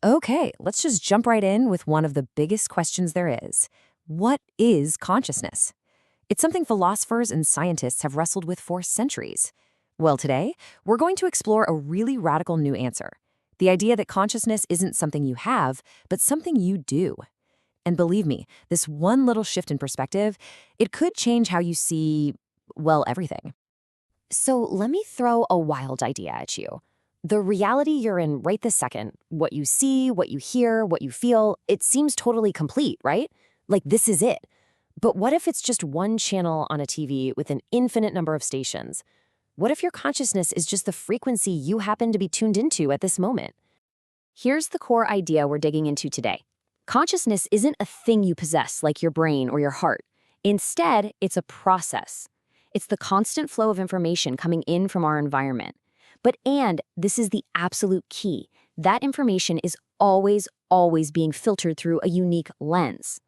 Okay, let's just jump right in with one of the biggest questions there is. What is consciousness? It's something philosophers and scientists have wrestled with for centuries. Well, today, we're going to explore a really radical new answer. The idea that consciousness isn't something you have, but something you do. And believe me, this one little shift in perspective, it could change how you see, well, everything. So let me throw a wild idea at you. The reality you're in right this second, what you see, what you hear, what you feel, it seems totally complete, right? Like this is it. But what if it's just one channel on a TV with an infinite number of stations? What if your consciousness is just the frequency you happen to be tuned into at this moment? Here's the core idea we're digging into today. Consciousness isn't a thing you possess like your brain or your heart. Instead, it's a process. It's the constant flow of information coming in from our environment. And this is the absolute key, that information is always being filtered through a unique lens.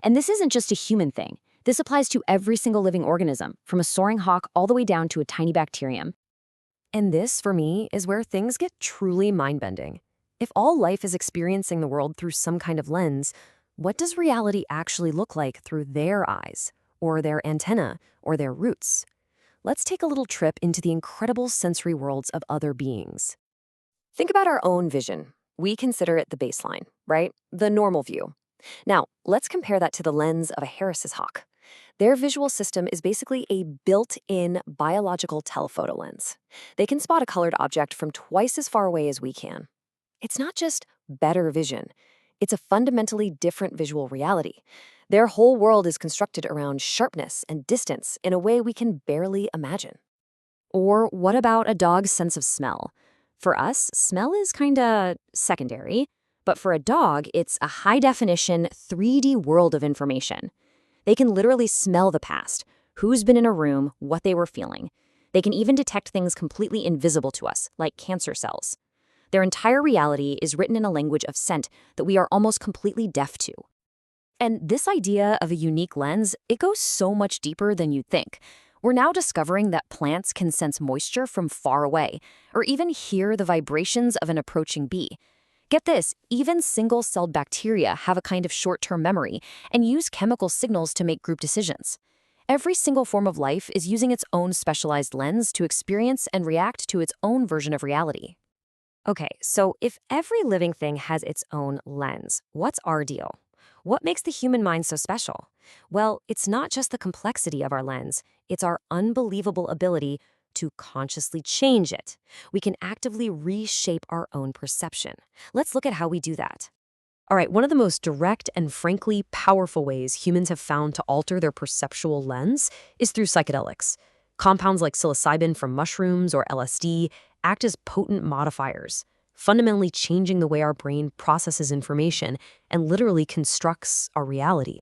And this isn't just a human thing. This applies to every single living organism, from a soaring hawk all the way down to a tiny bacterium. And this, for me, is where things get truly mind-bending. If all life is experiencing the world through some kind of lens, what does reality actually look like through their eyes, or their antenna, or their roots? Let's take a little trip into the incredible sensory worlds of other beings. Think about our own vision. We consider it the baseline, right? The normal view. Now, let's compare that to the lens of a Harris's hawk. Their visual system is basically a built-in biological telephoto lens. They can spot a colored object from twice as far away as we can. It's not just better vision. It's a fundamentally different visual reality. Their whole world is constructed around sharpness and distance in a way we can barely imagine. Or what about a dog's sense of smell? For us, smell is kinda secondary, but for a dog, it's a high-definition 3D world of information. They can literally smell the past, who's been in a room, what they were feeling. They can even detect things completely invisible to us, like cancer cells. Their entire reality is written in a language of scent that we are almost completely deaf to. And this idea of a unique lens, it goes so much deeper than you'd think. We're now discovering that plants can sense moisture from far away, or even hear the vibrations of an approaching bee. Get this, even single-celled bacteria have a kind of short-term memory and use chemical signals to make group decisions. Every single form of life is using its own specialized lens to experience and react to its own version of reality. Okay, so if every living thing has its own lens, what's our deal? What makes the human mind so special? Well, it's not just the complexity of our lens, it's our unbelievable ability to consciously change it. We can actively reshape our own perception. Let's look at how we do that. All right, one of the most direct and frankly powerful ways humans have found to alter their perceptual lens is through psychedelics. Compounds like psilocybin from mushrooms or LSD act as potent modifiers, fundamentally changing the way our brain processes information and literally constructs our reality.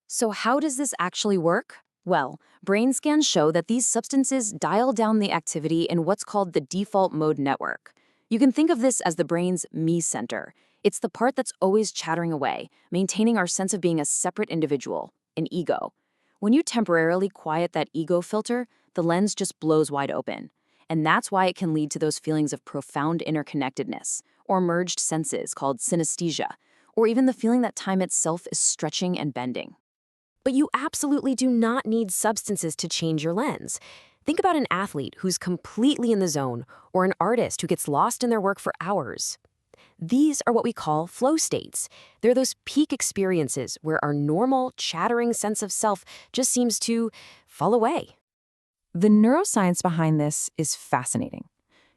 So how does this actually work? Well, brain scans show that these substances dial down the activity in what's called the default mode network. You can think of this as the brain's me center. It's the part that's always chattering away, maintaining our sense of being a separate individual, an ego. When you temporarily quiet that ego filter, the lens just blows wide open. And that's why it can lead to those feelings of profound interconnectedness, or merged senses called synesthesia, or even the feeling that time itself is stretching and bending. But you absolutely do not need substances to change your lens. Think about an athlete who's completely in the zone, or an artist who gets lost in their work for hours. These are what we call flow states. They're those peak experiences where our normal, chattering sense of self just seems to fall away. The neuroscience behind this is fascinating.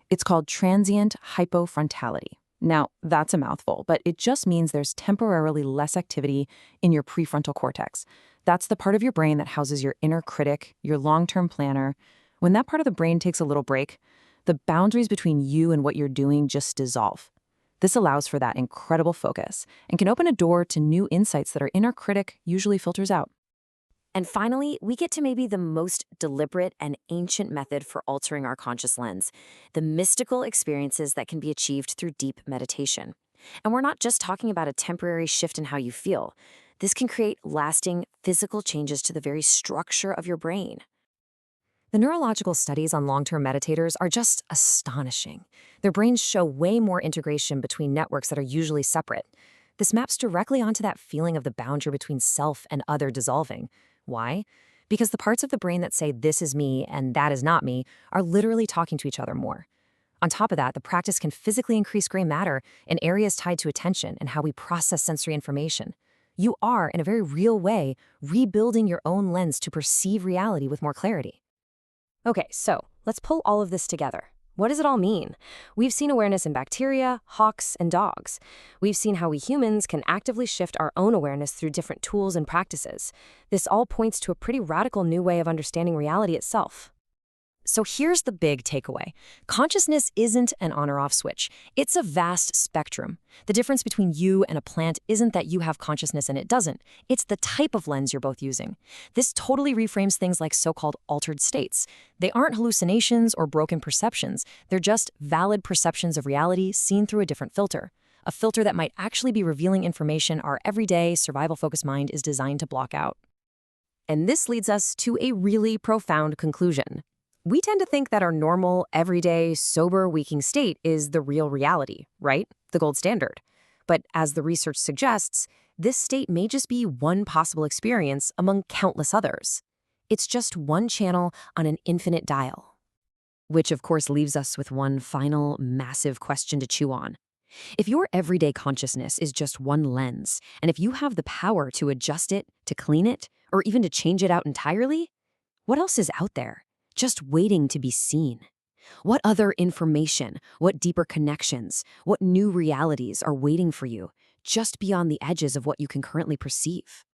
It's called transient hypofrontality. Now, that's a mouthful, but it just means there's temporarily less activity in your prefrontal cortex. That's the part of your brain that houses your inner critic, your long-term planner. When that part of the brain takes a little break, the boundaries between you and what you're doing just dissolve. This allows for that incredible focus and can open a door to new insights that our inner critic usually filters out. And finally, we get to maybe the most deliberate and ancient method for altering our conscious lens, the mystical experiences that can be achieved through deep meditation. And we're not just talking about a temporary shift in how you feel. This can create lasting physical changes to the very structure of your brain. The neurological studies on long-term meditators are just astonishing. Their brains show way more integration between networks that are usually separate. This maps directly onto that feeling of the boundary between self and other dissolving. Why? Because the parts of the brain that say this is me and that is not me are literally talking to each other more. On top of that, the practice can physically increase gray matter in areas tied to attention and how we process sensory information. You are, in a very real way, rebuilding your own lens to perceive reality with more clarity. Okay, so let's pull all of this together. What does it all mean? We've seen awareness in bacteria, hawks, and dogs. We've seen how we humans can actively shift our own awareness through different tools and practices. This all points to a pretty radical new way of understanding reality itself. So here's the big takeaway. Consciousness isn't an on or off switch. It's a vast spectrum. The difference between you and a plant isn't that you have consciousness and it doesn't. It's the type of lens you're both using. This totally reframes things like so-called altered states. They aren't hallucinations or broken perceptions. They're just valid perceptions of reality seen through a different filter. A filter that might actually be revealing information our everyday, survival-focused mind is designed to block out. And this leads us to a really profound conclusion. We tend to think that our normal, everyday, sober, waking state is the real reality, right? The gold standard. But as the research suggests, this state may just be one possible experience among countless others. It's just one channel on an infinite dial. Which, of course, leaves us with one final, massive question to chew on. If your everyday consciousness is just one lens, and if you have the power to adjust it, to clean it, or even to change it out entirely, what else is out there? Just waiting to be seen. What other information, what deeper connections, what new realities are waiting for you just beyond the edges of what you can currently perceive?